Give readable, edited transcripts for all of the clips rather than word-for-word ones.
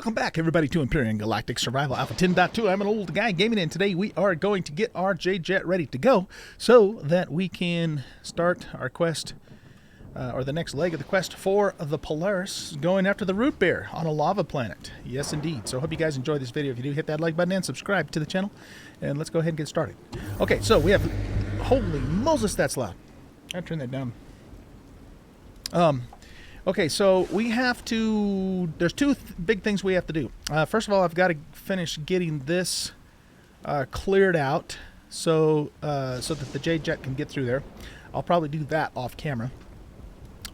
Welcome back, everybody, to Empyrion Galactic Survival Alpha 10.2. I'm an old guy gaming, and today we are going to get our Jade jet ready to go so that we can start our quest, or the next leg of the quest for the Polaris, going after the root bear on a lava planet. Yes, indeed. So I hope you guys enjoyed this video. If you do, hit that like button and subscribe to the channel, and let's go ahead and get started. Okay, so we have... Holy Moses, that's loud. I turn that down. Okay, so we have to... There's two big things we have to do. First of all, I've got to finish getting this cleared out so that the Jade jet can get through there. I'll probably do that off camera.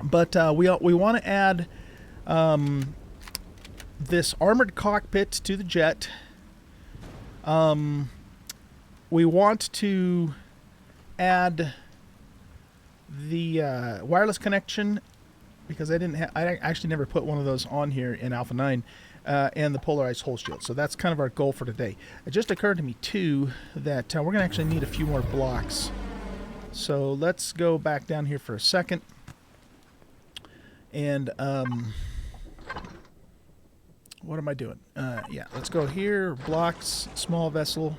But we want to add this armored cockpit to the jet. We want to add the wireless connection, because I actually never put one of those on here in Alpha 9, and the polarized hull shield. So that's kind of our goal for today. It just occurred to me, too, that we're going to actually need a few more blocks. So let's go back down here for a second. And, what am I doing? Yeah, let's go here, blocks, small vessel,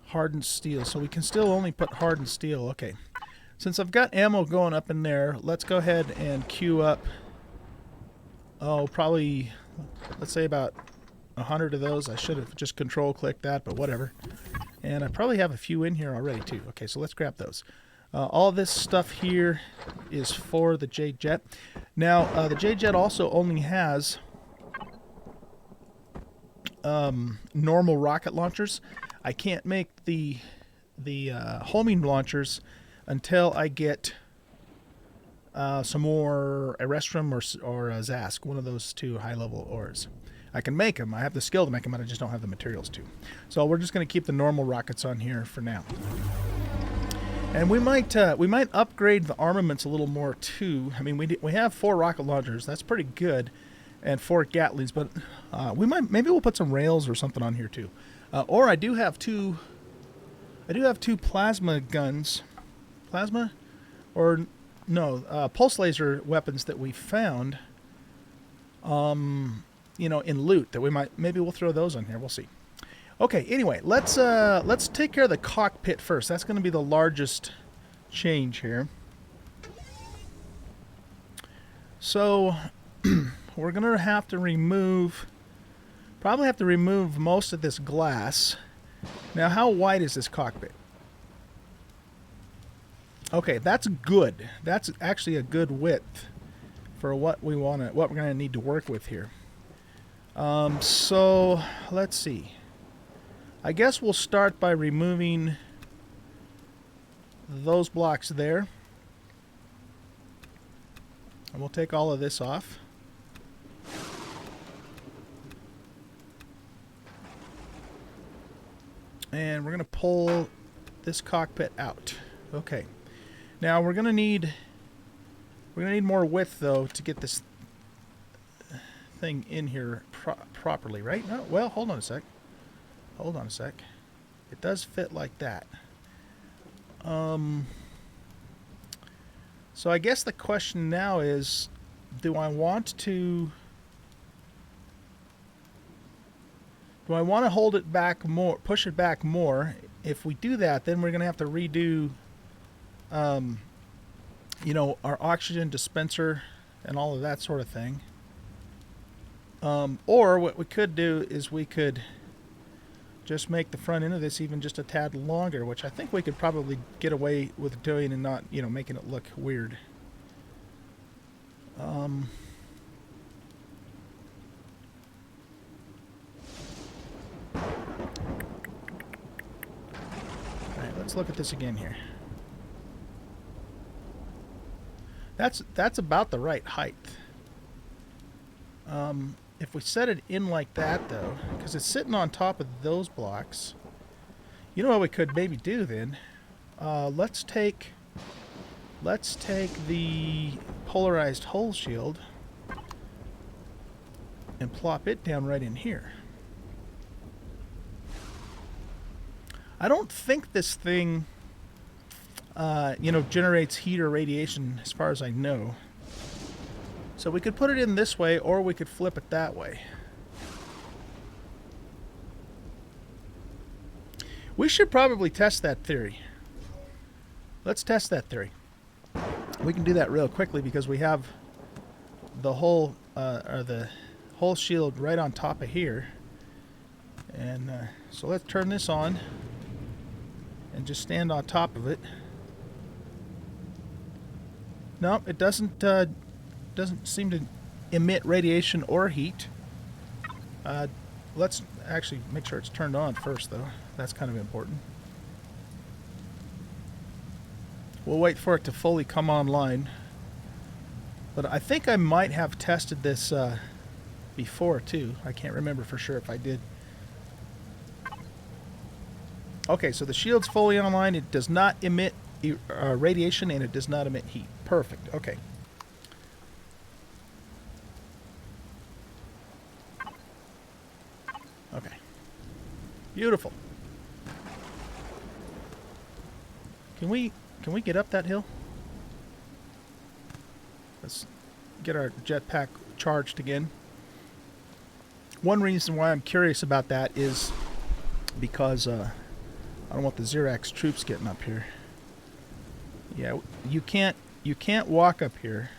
hardened steel. So we can still only put hardened steel. Okay. Since I've got ammo going up in there, let's go ahead and queue up, probably, let's say about 100 of those. I should have just control-clicked that, but whatever. And I probably have a few in here already, too. Okay, so let's grab those. All this stuff here is for the Jade jet. Now, the Jade jet also only has normal rocket launchers. I can't make the homing launchers until I get some more Erestrum or Zask, one of those two high-level ores. I can make them. I have the skill to make them, but I just don't have the materials to. So we're just going to keep the normal rockets on here for now. And we might upgrade the armaments a little more too. I mean, we have 4 rocket launchers. That's pretty good, and 4 Gatlings. But maybe we'll put some rails or something on here too. Or I do have two plasma guns. Plasma, or no, pulse laser weapons that we found, you know, in loot that maybe we'll throw those on here. We'll see. Okay. Anyway, let's take care of the cockpit first. That's going to be the largest change here. So we're going to have to probably have to remove most of this glass. Now, how wide is this cockpit? Okay, that's good. That's actually a good width for what we're going to need to work with here. So let's see. I guess we'll start by removing those blocks there. And we'll take all of this off. And we're going to pull this cockpit out. Okay. Now we're gonna need more width though to get this thing in here properly, right? No, well, hold on a sec. Hold on a sec. It does fit like that. So I guess the question now is, do I want to hold it back more, push it back more? If we do that, then we're gonna have to redo you know, our oxygen dispenser and all of that sort of thing. Or what we could do is we could just make the front end of this even just a tad longer, which I think we could probably get away with doing and not, you know, making it look weird. Alright, let's look at this again here. That's about the right height. If we set it in like that, though, because it's sitting on top of those blocks, you know what we could maybe do then? Let's take the polarized hull shield and plop it down right in here. I don't think this thing you know, generates heat or radiation as far as I know. So we could put it in this way, or we could flip it that way. We should probably test that theory. Let's test that theory. We can do that real quickly because we have the whole shield right on top of here. And so let's turn this on and just stand on top of it. No, it doesn't seem to emit radiation or heat. Let's actually make sure it's turned on first, though. That's kind of important. We'll wait for it to fully come online. But I think I might have tested this before, too. I can't remember for sure if I did. Okay, so the shield's fully online. It does not emit radiation, and it does not emit heat. Perfect. Okay. Okay. Beautiful. Can we get up that hill? Let's get our jetpack charged again. One reason why I'm curious about that is because I don't want the Xerax troops getting up here. Yeah, you can't walk up here.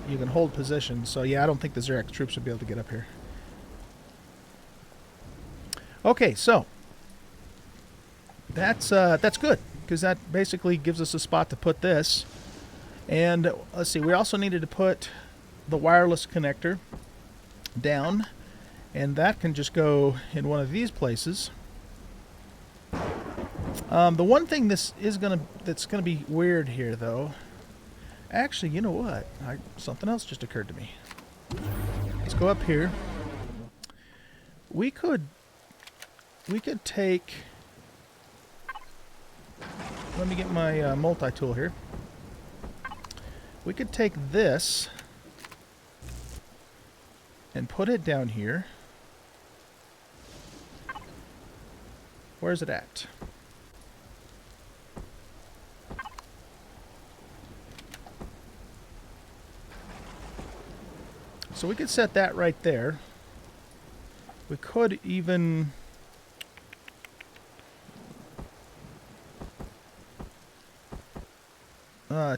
You can hold position, so yeah, I don't think the Xerax troops would be able to get up here. Okay, so that's good, because that basically gives us a spot to put this. And let's see, we also needed to put the wireless connector down, and that can just go in one of these places. The one thing that's gonna be weird here, though. Actually, you know what? Something else just occurred to me. Let's go up here. We could take. Let me get my multi-tool here. We could take this and put it down here. Where's it at? So we could set that right there. We could even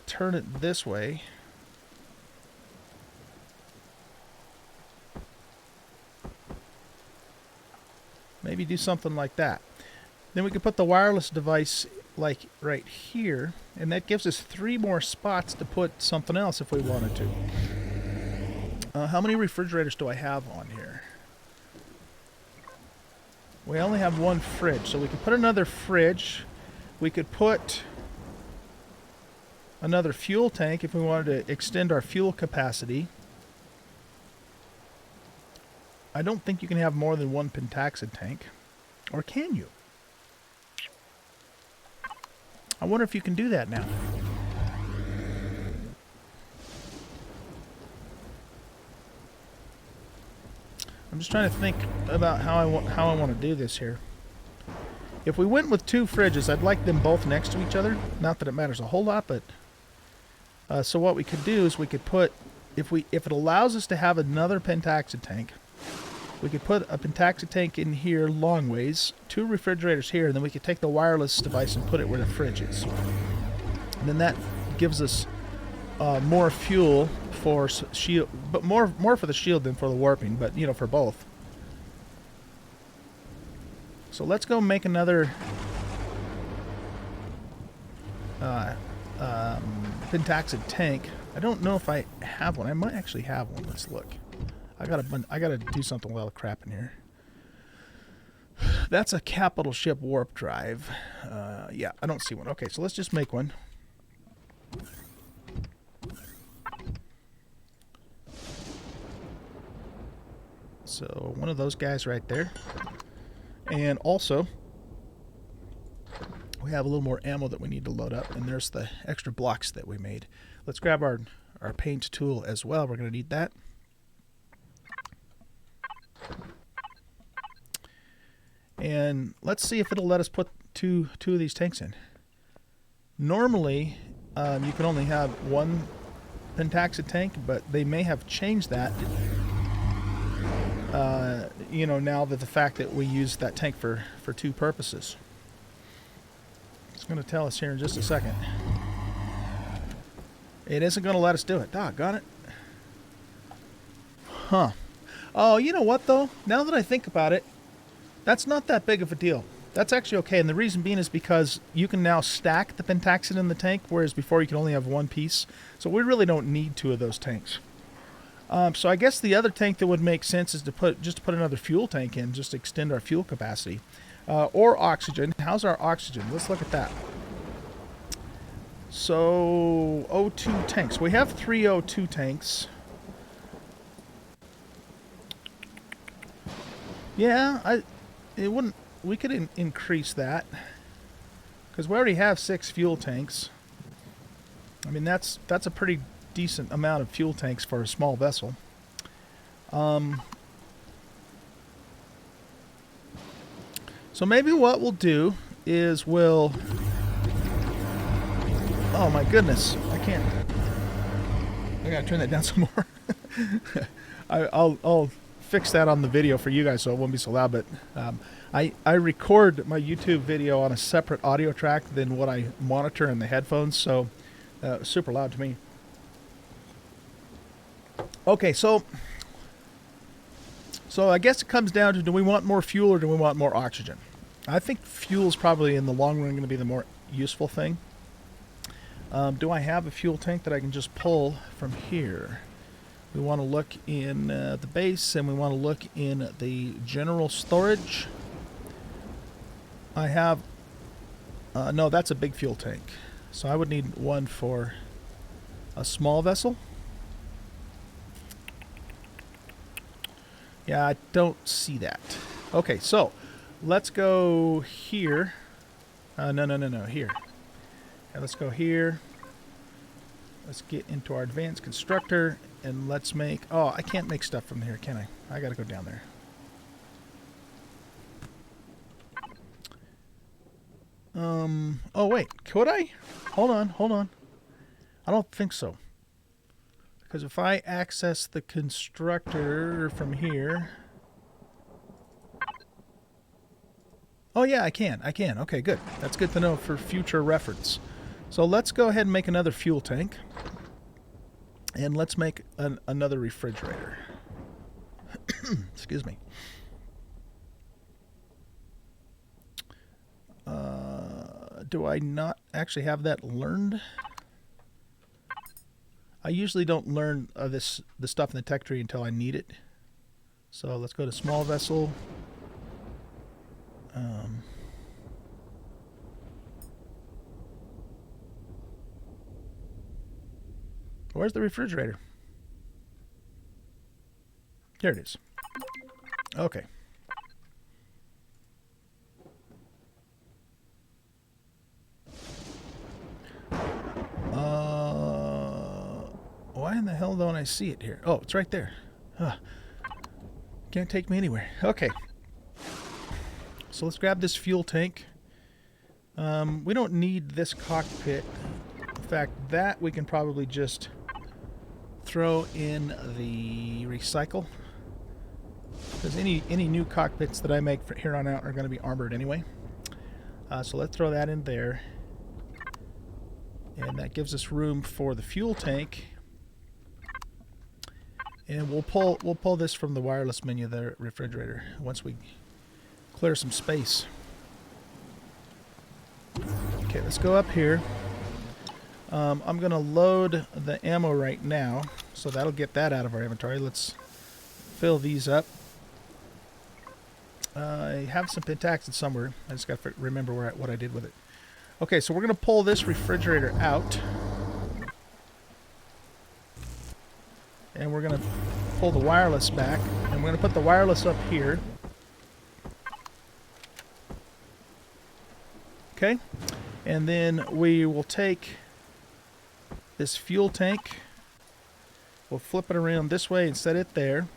turn it this way. Maybe do something like that. Then we could put the wireless device like right here, and that gives us 3 more spots to put something else if we wanted to. How many refrigerators do I have on here? We only have 1 fridge, so we could put another fridge. We could put another fuel tank if we wanted to extend our fuel capacity. I don't think you can have more than 1 pentaxid tank. Or can you? I wonder if you can do that now. I'm just trying to think about how I want to do this here. If we went with 2 fridges, I'd like them both next to each other. Not that it matters a whole lot, but so what we could do is we could put, if it allows us to have another pentaxid tank, we could put a pentaxid tank in here long ways, 2 refrigerators here, and then we could take the wireless device and put it where the fridge is. And then that gives us more fuel for shield, but more for the shield than for the warping, but you know, for both. So let's go make another pentaxid tank. I don't know if I have one. I might actually have one. Let's look. I gotta do something with all the crap in here. That's a capital ship warp drive. Yeah, I don't see one. Okay, so let's just make one. So one of those guys right there. And also, we have a little more ammo that we need to load up, and there's the extra blocks that we made. Let's grab our paint tool as well. We're going to need that. And let's see if it'll let us put two of these tanks in. Normally, you can only have one pentaxid tank, but they may have changed that. You know, now that the fact that we use that tank for two purposes. It's going to tell us here in just a second. It isn't going to let us do it. Doggone it. Huh. Oh, you know what, though? Now that I think about it, that's not that big of a deal. That's actually okay, and the reason being is because you can now stack the pentaxid in the tank, whereas before you could only have one piece. So we really don't need two of those tanks. So I guess the other tank that would make sense is to put another fuel tank in, just to extend our fuel capacity. Or oxygen. How's our oxygen? Let's look at that. So, O2 tanks. We have 3 O2 tanks. Yeah, we could increase that. Because we already have 6 fuel tanks. I mean, that's a pretty decent amount of fuel tanks for a small vessel. So maybe what we'll do is we'll... Oh my goodness, I can't... I gotta turn that down some more. I'll fix that on the video for you guys so it won't be so loud, but I record my YouTube video on a separate audio track than what I monitor in the headphones, so super loud to me. Okay, so I guess it comes down to, do we want more fuel or do we want more oxygen? I think fuel's probably in the long run going to be the more useful thing. Do I have a fuel tank that I can just pull from here? We want to look in the base, and we want to look in the general storage. I have... no, that's a big fuel tank. So I would need one for a small vessel. Yeah, I don't see that. Okay, so let's go here. No, here. Okay, let's go here. Let's get into our advanced constructor, and let's make... Oh, I can't make stuff from here, can I? I gotta go down there. Oh wait, could I? Hold on. I don't think so. Because if I access the constructor from here... Oh yeah, I can. Okay, good. That's good to know for future reference. So let's go ahead and make another fuel tank. And let's make another refrigerator. Excuse me. Do I not actually have that learned? I usually don't learn the stuff in the tech tree until I need it. So let's go to small vessel. Where's the refrigerator? Here it is. Okay. Why in the hell don't I see it here? Oh, it's right there. Can't take me anywhere. Okay. So let's grab this fuel tank. We don't need this cockpit. In fact, that we can probably just throw in the recycle. Because any new cockpits that I make from here on out are going to be armored anyway. So let's throw that in there. And that gives us room for the fuel tank. And we'll pull this from the wireless menu there, refrigerator, once we clear some space. Okay, let's go up here. I'm going to load the ammo right now, so that'll get that out of our inventory. Let's fill these up. I have some pentaxid somewhere. I just got to remember what I did with it. Okay, so we're going to pull this refrigerator out. And we're going to pull the wireless back. And we're going to put the wireless up here. Okay. And then we will take this fuel tank. We'll flip it around this way and set it there.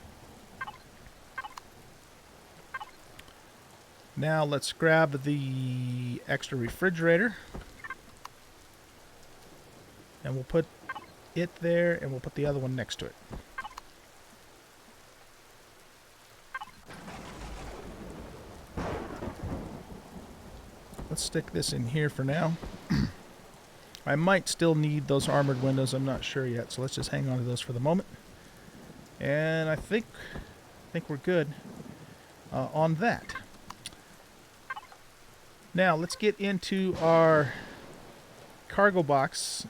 Now let's grab the extra refrigerator. And we'll put it there, and we'll put the other one next to it. Let's stick this in here for now. I might still need those armored windows. I'm not sure yet, so let's just hang on to those for the moment. And I think we're good on that. Now let's get into our cargo box,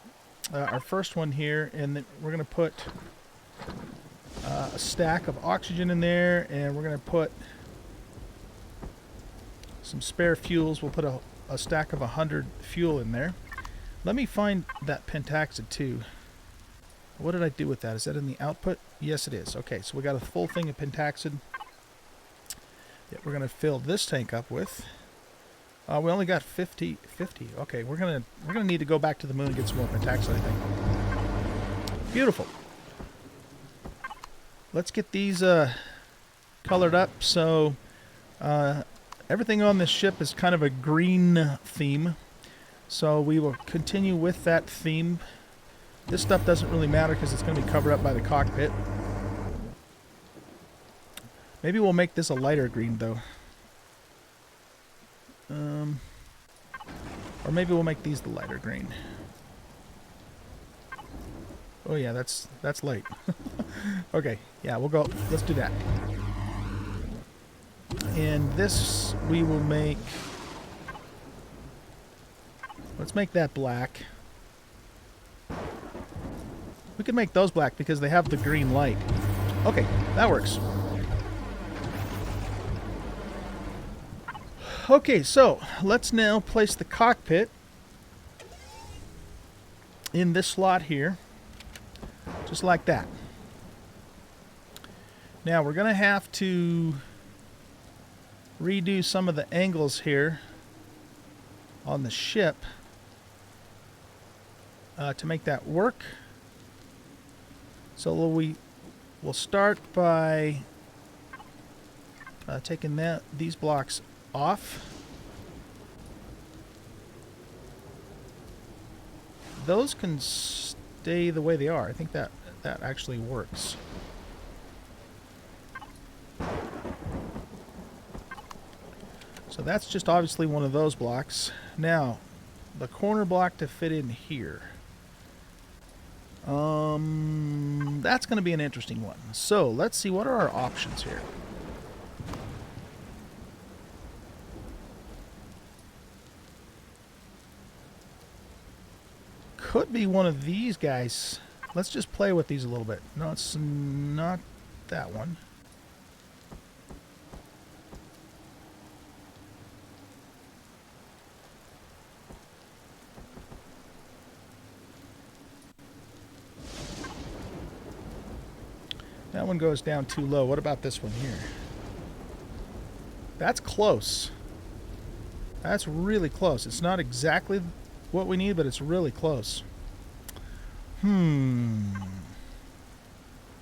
our first one here, and then we're going to put a stack of oxygen in there, and we're going to put some spare fuels. We'll put a stack of 100 fuel in there. Let me find that pentaxid too. What did I do with that? Is that in the output? Yes, it is. Okay, so we got a full thing of pentaxid that we're going to fill this tank up with. We only got 50. Okay, we're gonna need to go back to the moon and get some more pentaxid, I think. Beautiful. Let's get these colored up. So everything on this ship is kind of a green theme. So we will continue with that theme. This stuff doesn't really matter because it's going to be covered up by the cockpit. Maybe we'll make this a lighter green, though. Or maybe we'll make these the lighter green. Oh yeah, that's light. Okay, yeah, we'll go. Let's do that. And this we will make. Let's make that black. We can make those black because they have the green light. Okay, that works. Okay, so let's now place the cockpit in this slot here, just like that. Now we're going to have to redo some of the angles here on the ship to make that work. So we'll start by taking these blocks off. Those can stay the way they are. I think that actually works. So that's just obviously one of those blocks. Now, the corner block to fit in here. That's going to be an interesting one. So let's see, what are our options here? Could be one of these guys. Let's just play with these a little bit. No, it's not that one. That one goes down too low. What about this one here? That's close. That's really close. It's not exactly what we need, but it's really close.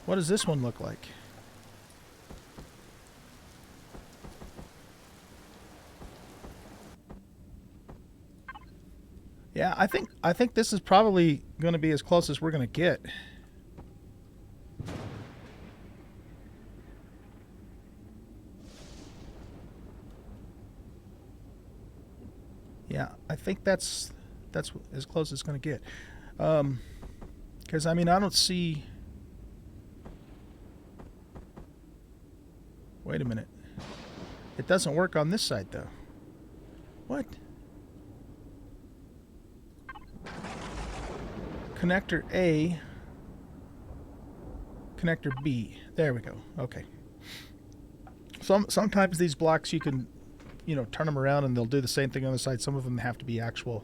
What does this one look like? Yeah, I think this is probably going to be as close as we're going to get. Yeah, I think that's as close as it's going to get. Because, I mean, I don't see... Wait a minute. It doesn't work on this side, though. What? Connector A. Connector B. There we go. Okay. Sometimes these blocks you can... turn them around and they'll do the same thing on the side. Some of them have to be actual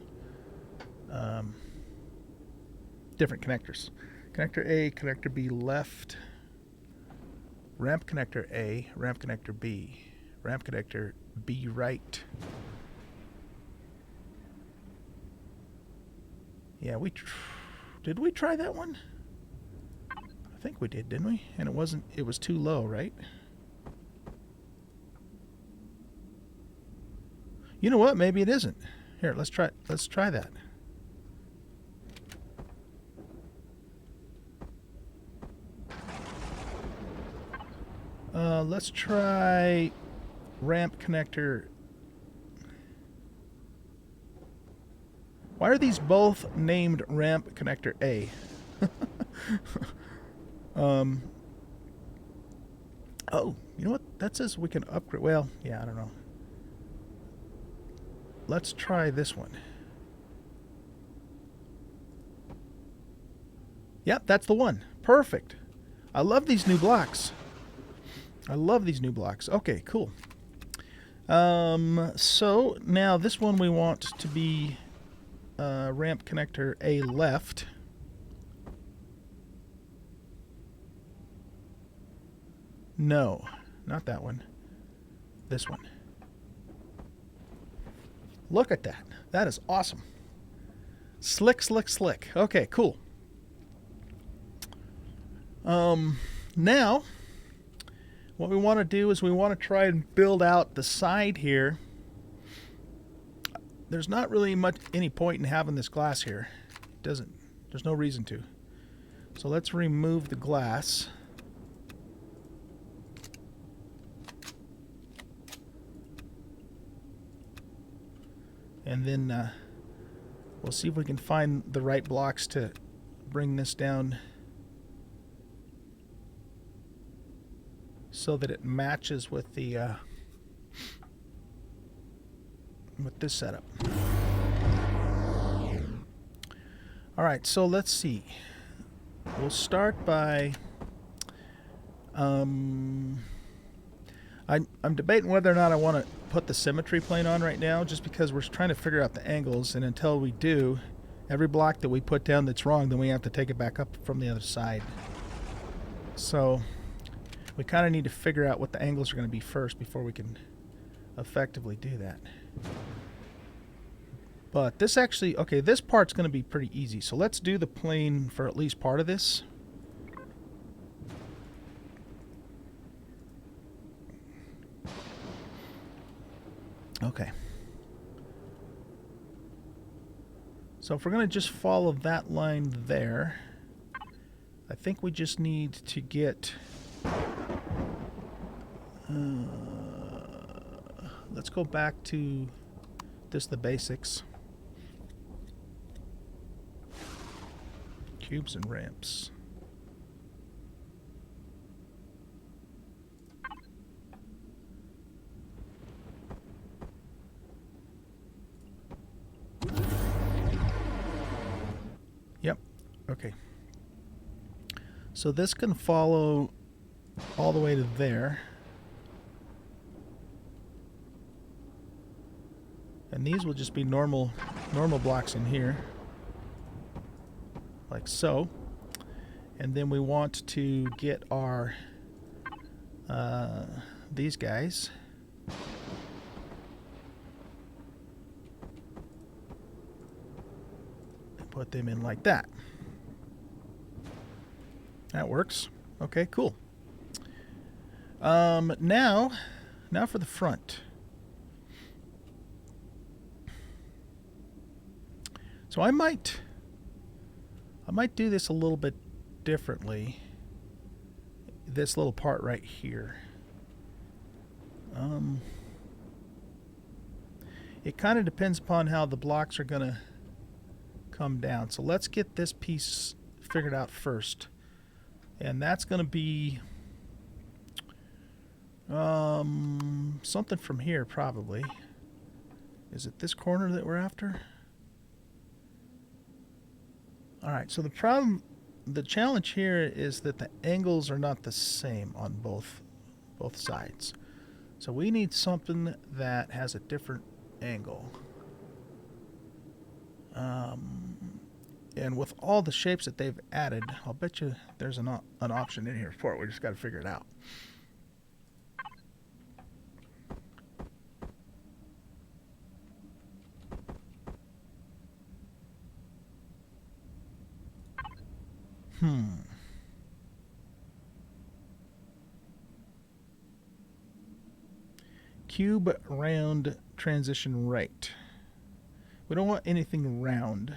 different connectors. Connector A, connector B left, ramp connector A, ramp connector B, ramp connector B right. Yeah, did we try that one? I think we did, didn't we? And it was too low, right? You know what? Maybe it isn't. Here, let's try that. Let's try ramp connector. Why are these both named ramp connector A? Oh, you know what? That says we can upgrade. Well, yeah, I don't know. Let's try this one. Yep, that's the one. Perfect. I love these new blocks. I love these new blocks. Okay, cool. So now this one we want to be ramp connector A left. No, not that one. This one. Look at that. That is awesome. Slick, slick, slick. Okay, cool. Now, what we want to do is we want to try and build out the side here. There's not really any point in having this glass here. There's no reason to. So let's remove the glass. And then we'll see if we can find the right blocks to bring this down so that it matches with the with this setup. All right, so let's see. We'll start by I'm debating whether or not I want to put the symmetry plane on right now, just because we're trying to figure out the angles, and until we do, every block that we put down that's wrong, then we have to take it back up from the other side. So we kind of need to figure out what the angles are going to be first before we can effectively do that. But this actually, okay, this part's going to be pretty easy. So let's do the plane for at least part of this. Okay. So if we're going to just follow that line there, I think we just need to get... let's go back to the basics. Cubes and ramps. Yep. Okay. So this can follow all the way to there. And these will just be normal blocks in here. Like so. And then we want to get our these guys. And put them in like that. That works. Okay, cool. Now for the front. So I might do this a little bit differently. This little part right here. It kind of depends upon how the blocks are going to come down. So let's get this piece figured out first. And that's going to be something from here probably. Is it this corner that we're after? Alright, so the challenge here is that the angles are not the same on both sides. So we need something that has a different angle. And with all the shapes that they've added, I'll bet you there's an option in here for it. We just got to figure it out. Cube, round, transition right. We don't want anything round.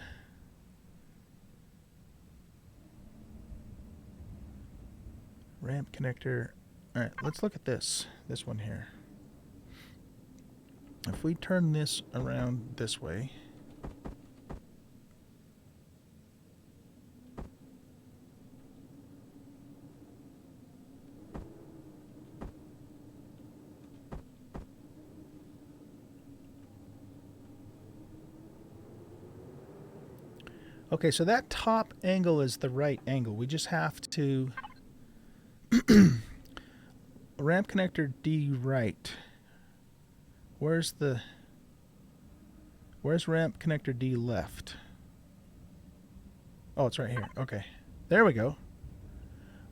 Ramp connector All right, let's look at this one here. If we turn this around this way, okay, so that top angle is the right angle. We just have to ramp connector D right. Where's ramp connector D left? Oh, it's right here. Okay. There we go.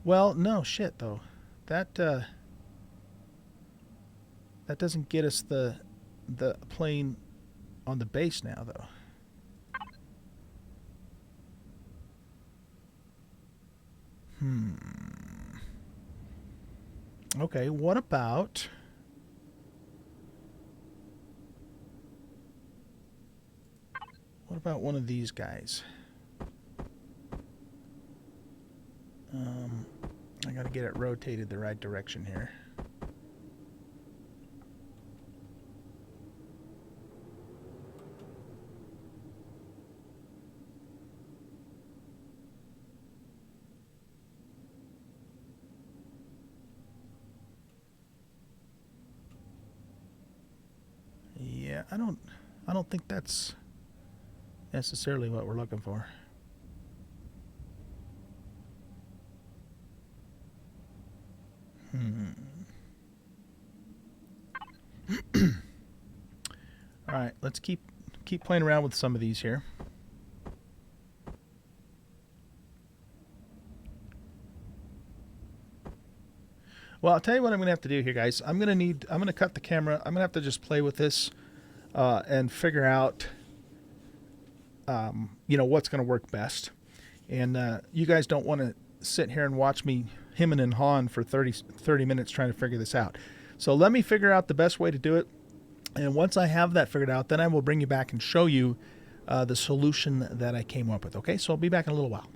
Well, no shit though. That doesn't get us the plane on the base now though. Okay, what about one of these guys? I gotta get it rotated the right direction here. Yeah, I don't think that's necessarily what we're looking for. All right, let's keep playing around with some of these here. Well, I'll tell you what I'm going to have to do here, guys. I'm going to cut the camera. I'm going to have to just play with this and figure out, you know, what's going to work best. And you guys don't want to sit here and watch me hemming and hawing for 30 minutes trying to figure this out. So let me figure out the best way to do it. And once I have that figured out, then I will bring you back and show you the solution that I came up with. Okay, so I'll be back in a little while.